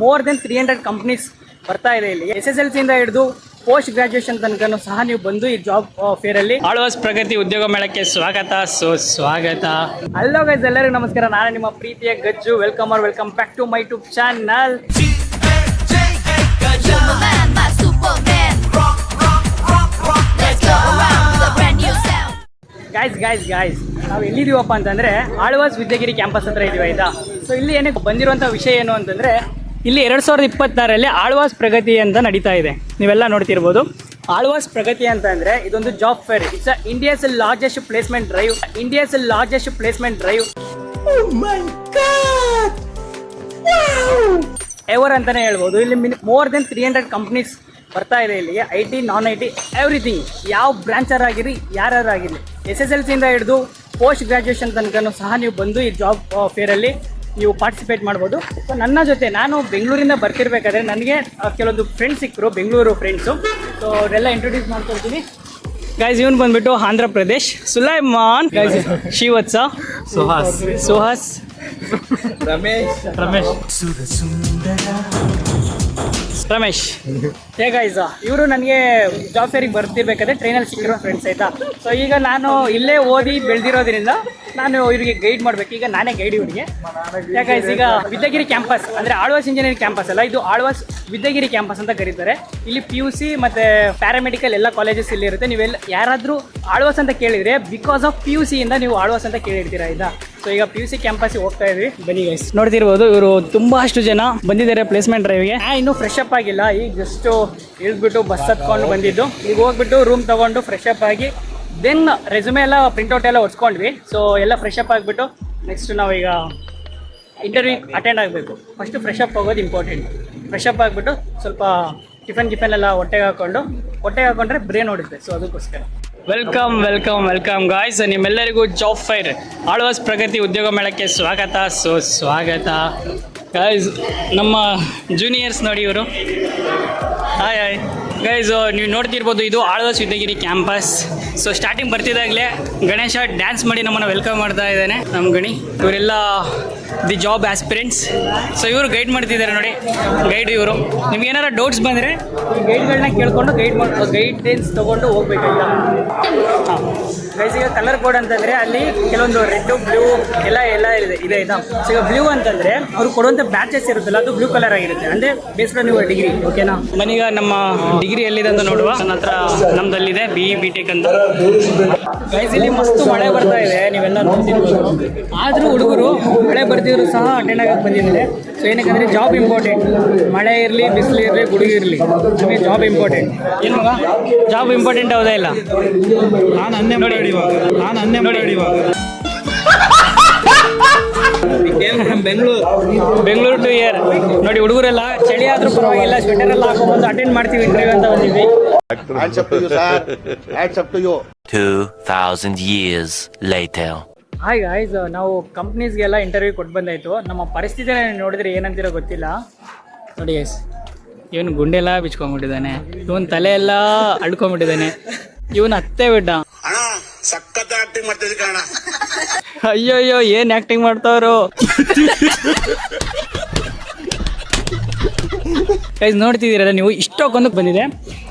More than 300 companies ಬರ್ತಾ ಇದೆ ಇಲ್ಲಿ. SSLC ಇಂದ ಹಿಡಿದು ಪೋಸ್ಟ್ ಗ್ರಾಜುಯೇಷನ್ ತನಕ ಸಹ ನೀವು ಬಂದು ಈ ಜಾಬ್ ಫೇರ್ ಅಲ್ಲಿ ಆಳ್ವಾಸ್ ಪ್ರಗತಿ ಉದ್ಯೋಗ ಮೇಳಕ್ಕೆ ಸ್ವಾಗತ. ಹಲೋ ಗೈಸ್, ಎಲ್ಲರಿಗೂ ನಮಸ್ಕಾರ. ನಾನು ನಿಮ್ಮ ಪ್ರೀತಿಯ Gajju. Welcome back to my YouTube channel. Guys ನಾವು ಎಲ್ಲಿದೀವಪ್ಪ ಅಂತಂದ್ರೆ ಆಳ್ವಾಸ್ ವಿದ್ಯಾಗಿರಿ ಕ್ಯಾಂಪಸ್ ಹತ್ರ ಇದೀವಿ, ಆಯ್ತಾ. ಸೊ ಇಲ್ಲಿ ಏನಕ್ಕೆ ಬಂದಿರುವಂಥ ವಿಷಯ ಏನು ಅಂತಂದ್ರೆ, ಇಲ್ಲಿ 2026ರಲ್ಲಿ ಆಳ್ವಾಸ್ ಪ್ರಗತಿ ಅಂತ ನಡೀತಾ ಇದೆ. ನೀವೆಲ್ಲ ನೋಡ್ತಿರ್ಬೋದು. ಆಳ್ವಾಸ್ ಪ್ರಗತಿ ಅಂತ ಅಂದ್ರೆ ಇದೊಂದು job fair. It's India's largest placement drive ever ಅಂತಾನೆ ಹೇಳ್ಬೋದು. ಇಲ್ಲಿ ಮೋರ್ ದೆನ್ 300 ಕಂಪ್ನೀಸ್ ಬರ್ತಾ ಇದೆ ಇಲ್ಲಿಗೆ. IT, non IT, everything. ಯಾವ ಬ್ರಾಂಚರ್ ಆಗಿರಿ, ಯಾರು ಆಗಿರಲಿ, SSLC ಇಂದ ಹಿಡಿದು ಪೋಸ್ಟ್ ಗ್ರಾಜುಯೇಷನ್ ತನಕ ಸಹ ನೀವು ಬಂದು ಈ ಜಾಬ್ ಫೇರಲ್ಲಿ ನೀವು ಪಾರ್ಟಿಸಿಪೇಟ್ ಮಾಡ್ಬೋದು. ಸೊ ನನ್ನ ಜೊತೆ ನಾನು ಬೆಂಗಳೂರಿಂದ ಬರ್ತಿರ್ಬೇಕಾದ್ರೆ ನನಗೆ ಕೆಲವೊಂದು ಫ್ರೆಂಡ್ಸ್ ಸಿಕ್ಕರು, ಬೆಂಗಳೂರು ಫ್ರೆಂಡ್ಸು. ಸೊ ಅವರೆಲ್ಲ ಇಂಟ್ರೊಡ್ಯೂಸ್ ಮಾಡ್ಕೊಳ್ತೀನಿ. ಗೈಸ್, ಇವನು ಬಂದ್ಬಿಟ್ಟು ಆಂಧ್ರ ಪ್ರದೇಶ್, ಸುಲೈಮಾನ್. ಗೈಸ್, ಶ್ರೀವತ್ಸ, ಸುಹಾಸ್, ರಮೇಶ್. ಗೈಸ್, ಇವರು ನನಗೆ ಜಾಬ್ ಫೇರಿಗೆ ಬರ್ತಿರ್ಬೇಕಾದ್ರೆ ಟ್ರೈನಲ್ಲಿ ಸಿಕ್ಕಿರೋ ಫ್ರೆಂಡ್ಸ್, ಆಯ್ತಾ. ಸೊ ಈಗ ನಾನು ಇಲ್ಲೇ ಓದಿ ಬೆಳೆದಿರೋದ್ರಿಂದ ನಾನು ಇವರಿಗೆ ಗೈಡ್ ಮಾಡಬೇಕು. ಈಗ ನಾನೇ ಗೈಡ್ ಇವರಿಗೆ. ಗೈಸ್, ಈಗ ವಿದ್ಯಾಗಿರಿ ಕ್ಯಾಂಪಸ್ ಅಂದರೆ ಆಳ್ವಾಸ್ ಇಂಜಿನಿಯರಿಂಗ್ ಕ್ಯಾಂಪಸ್ ಅಲ್ಲ, ಇದು ಆಳ್ವಾಸ್ ವಿದ್ಯಾಗಿರಿ ಕ್ಯಾಂಪಸ್ ಅಂತ ಕರೀತಾರೆ. ಇಲ್ಲಿ PUC ಮತ್ತು ಪ್ಯಾರಾಮೆಡಿಕಲ್ ಎಲ್ಲ ಕಾಲೇಜಸ್ ಇಲ್ಲಿ ಇರುತ್ತೆ. ನೀವೆಲ್ಲ ಯಾರಾದರೂ ಆಳ್ವಾಸ್ ಅಂತ ಕೇಳಿದರೆ ಬಿಕಾಸ್ ಆಫ್ PUC ಇಂದ ನೀವು ಆಳ್ವಾಸ್ ಅಂತ ಕೇಳಿರ್ತೀರಾ, ಆಯ್ತಾ. ಸೊ ಈಗ PUC ಕ್ಯಾಂಪಸ್ಗೆ ಹೋಗ್ತಾ ಇದ್ವಿ. ಬನ್ನಿ ಗೈಸ್, ನೋಡ್ತಿರ್ಬೋದು ಇವರು ತುಂಬಾಷ್ಟು ಜನ ಬಂದಿದ್ದಾರೆ ಪ್ಲೇಸ್ಮೆಂಟ್ ಡ್ರೈವ್ಗೆ. ಇನ್ನೂ ಫ್ರೆಶ್ ಅಪ್ ಆಗಿಲ್ಲ, ಈಗ ಜಸ್ಟ್ ಇಳಿದ್ಬಿಟ್ಟು ಬಸ್ ಹತ್ಕೊಂಡು ಬಂದಿದ್ದು. ಈಗ ಹೋಗ್ಬಿಟ್ಟು ರೂಮ್ ತೊಗೊಂಡು ಫ್ರೆಶ್ ಅಪ್ ಆಗಿ ದೆನ್ ರೆಸ್ಯೂಮೆ ಎಲ್ಲ ಪ್ರಿಂಟ್ಔಟ್ ಎಲ್ಲ ಹೊಡ್ಸ್ಕೊಂಡ್ವಿ. ಸೊ ಎಲ್ಲ ಫ್ರೆಶ್ ಅಪ್ ಆಗಿಬಿಟ್ಟು ನೆಕ್ಸ್ಟ್ ನಾವೀಗ ಇಂಟರ್ವ್ಯೂ ಅಟೆಂಡ್ ಆಗಬೇಕು. ಫಸ್ಟು ಫ್ರೆಶ್ ಅಪ್ ಆಗೋದು ಇಂಪಾರ್ಟೆಂಟ್. ಫ್ರೆಶ್ ಅಪ್ ಆಗಿಬಿಟ್ಟು ಸ್ವಲ್ಪ ಟಿಫನ್ ಎಲ್ಲ ಹೊಟ್ಟೆಗೆ ಹಾಕೊಂಡ್ರೆ ಬ್ರೇನ್ ಹೊಡುತ್ತೆ. ಸೊ ಅದಕ್ಕೋಸ್ಕರ ವೆಲ್ಕಮ್ ಗಾಯ್ಸ್. ನಿಮ್ಮೆಲ್ಲರಿಗೂ ಜಾಬ್ ಫೈರ್ ಆಳ್ವಾಸ್ ಪ್ರಗತಿ ಉದ್ಯೋಗ ಮೇಳಕ್ಕೆ ಸ್ವಾಗತ ಗಾಯ್ಸ್. ನಮ್ಮ ಜೂನಿಯರ್ಸ್ ನೋಡಿ ಇವರು. ಹಾಯ್ ಗೈಸ್, ನೀವು ನೋಡ್ತಿರ್ಬೋದು ಇದು Alvas Vidyagiri campus. So starting ಬರ್ತಿದ್ದಾಗಲೇ ಗಣೇಶ ಡ್ಯಾನ್ಸ್ ಮಾಡಿ ನಮ್ಮನ್ನು ವೆಲ್ಕಮ್ ಮಾಡ್ತಾ ಇದ್ದಾನೆ. ನಮ್ಮ ಗಣಿ ಇವರೆಲ್ಲ ದಿ ಜಾಬ್ ಆಸ್ಪಿರೆಂಟ್ಸ್. ಸೊ ಇವರು ಗೈಡ್ ಮಾಡ್ತಿದ್ದಾರೆ ನೋಡಿ, ಗೈಡ್ ಇವರು. ನಿಮ್ಗೆ ಏನಾರು ಡೌಟ್ಸ್ ಬಂದರೆ ಗೈಡ್ಗಳನ್ನ ಕೇಳ್ಕೊಂಡು ಗೈಡೆನ್ಸ್ ತೊಗೊಂಡು ಹೋಗ್ಬೇಕಂತ. ಹಾಂ ಗೈಸ್, ಈಗ ಕಲರ್ ಕೋಡ್ ಅಂತಂದರೆ ಅಲ್ಲಿ ಕೆಲವೊಂದು ರೆಡ್, ಬ್ಲೂ ಎಲ್ಲ ಇದೆ ಆಯಿತಾ. ಸೊ ಈಗ ಬ್ಲೂ ಅಂತಂದರೆ ಅವ್ರು ಕೊಡುವಂಥ ಬ್ಯಾಚಸ್ ಇರುತ್ತಲ್ಲ, ಅದು ಬ್ಲೂ ಕಲರ್ ಆಗಿರುತ್ತೆ. ಅಂದರೆ ಬೇಸ್ಡ್ ನೀವು ಡಿಗ್ರಿ, ಓಕೆನಾ. ಮನೀಗ ನಮ್ಮ ಡಿಗ್ರಿ ಎಲ್ಲಿದೆ ಅಂತ ನೋಡುವ. ನನ್ನ ಹತ್ರ ನಮ್ದಲ್ಲಿದೆ BE BTech ಅಂತ. ಗೈಸ್, ಇಲ್ಲಿ ಮಸ್ತ್ ಮಳೆ ಬರ್ತಾ ಇದೆ, ನೀವೆಲ್ಲ ನೋಡ್ತಿರ್ಬೋದು. ಆದರೂ ಹುಡುಗರು ಮಳೆ ಬರ್ತಿದ್ರು ಸಹ ಅಟೆಂಡ್ ಆಗಕ್ಕೆ ಬಂದಿದ್ದಾರೆ. ಸೊ ಏನಕ್ಕಂದರೆ ಜಾಬ್ ಇಂಪಾರ್ಟೆಂಟ್. ಮಳೆ ಇರಲಿ, ಬಿಸಿಲು ಇರಲಿ, ಗುಡುಗು ಇರಲಿ, ನಮಗೆ ಜಾಬ್ ಇಂಪಾರ್ಟೆಂಟ್. ಏನು ಜಾಬ್ ಇಂಪಾರ್ಟೆಂಟ್ ಹೌದಾ ಇಲ್ಲ? ನಾನು ಅನ್ನೆ ನೋಡಿ ಬೆಂಗಳೂರು ಟು ಇಯರ್ ನೋಡಿ. ಹುಡುಗರೆಲ್ಲ ಚಳಿ ಆದ್ರೂ ಪರವಾಗಿಲ್ಲ, ಸ್ವೆಟರ್ ಎಲ್ಲ ಹಾಕೊಂಡ್ಬಂದು ಅಟೆಂಡ್ ಮಾಡ್ತೀವಿ ಇಂಟರ್ವ್ಯೂ ಅಂತ ಬಂದಿದ್ವಿ. 2000 years later. ಹಾಯ್ ಗಾಯ್ಸ್, ನಾವು ಕಂಪ್ನೀಸ್ಗೆಲ್ಲ ಇಂಟರ್ವ್ಯೂ ಕೊಟ್ಟು ಬಂದಾಯಿತು. ನಮ್ಮ ಪರಿಸ್ಥಿತಿನ ನೋಡಿದ್ರೆ ಏನಂತೀರೋ ಗೊತ್ತಿಲ್ಲ ನೋಡಿ ಗೈಸ್. ಇವನು ಗುಂಡೆಲ್ಲ ಬಿಚ್ಕೊಂಡ್ಬಿಟ್ಟಿದ್ದಾನೆ, ಇವನ್ ತಲೆ ಎಲ್ಲ ಅಳ್ಕೊಂಡ್ಬಿಟ್ಟಿದ್ದಾನೆ, ಇವನು ಅತ್ತೆ ಬಿಟ್ಟ. ಅಯ್ಯೋ ಏನ್ ಆಕ್ಟಿಂಗ್ ಮಾಡ್ತಾವ್ರು ಗೈಸ್. ನೋಡ್ತಿದ್ದೀರಲ್ಲ ನೀವು, ಇಷ್ಟೊಂದಕ್ಕೆ ಬಂದಿದೆ.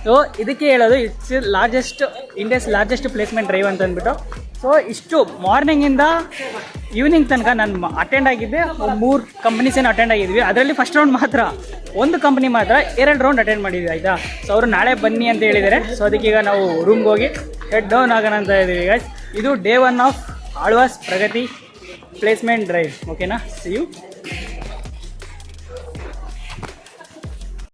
ಸೊ ಇದಕ್ಕೆ ಹೇಳೋದು ಇಂಡಿಯಾಸ್ ಲಾರ್ಜೆಸ್ಟ್ ಪ್ಲೇಸ್ಮೆಂಟ್ ಡ್ರೈವ್ ಅಂತ ಅಂದ್ಬಿಟ್ಟು. ಸೊ ಇಷ್ಟು ಮಾರ್ನಿಂಗಿಂದ ಈವ್ನಿಂಗ್ ತನಕ ನಾನು ಅಟೆಂಡ್ ಆಗಿದ್ದೆ. 3 ಕಂಪ್ನೀಸ್ ಏನು ಅಟೆಂಡ್ ಆಗಿದ್ವಿ. ಅದರಲ್ಲಿ ಫಸ್ಟ್ ರೌಂಡ್ ಮಾತ್ರ, ಒಂದು ಕಂಪ್ನಿ ಮಾತ್ರ 2 ರೌಂಡ್ ಅಟೆಂಡ್ ಮಾಡಿದ್ವಿ, ಆಯಿತಾ. ಸೊ ಅವರು ನಾಳೆ ಬನ್ನಿ ಅಂತ ಹೇಳಿದ್ದಾರೆ. ಸೊ ಅದಕ್ಕೀಗ ನಾವು ರೂಮ್ಗೆ ಹೋಗಿ ಹೆಡ್ ಡೌನ್ ಆಗೋಣ ಅಂತ ಇದ್ದೀವಿ ಗೈಸ್. ಇದು day 1 of Alvas Pragati placement drive, ಓಕೆನಾ. See you.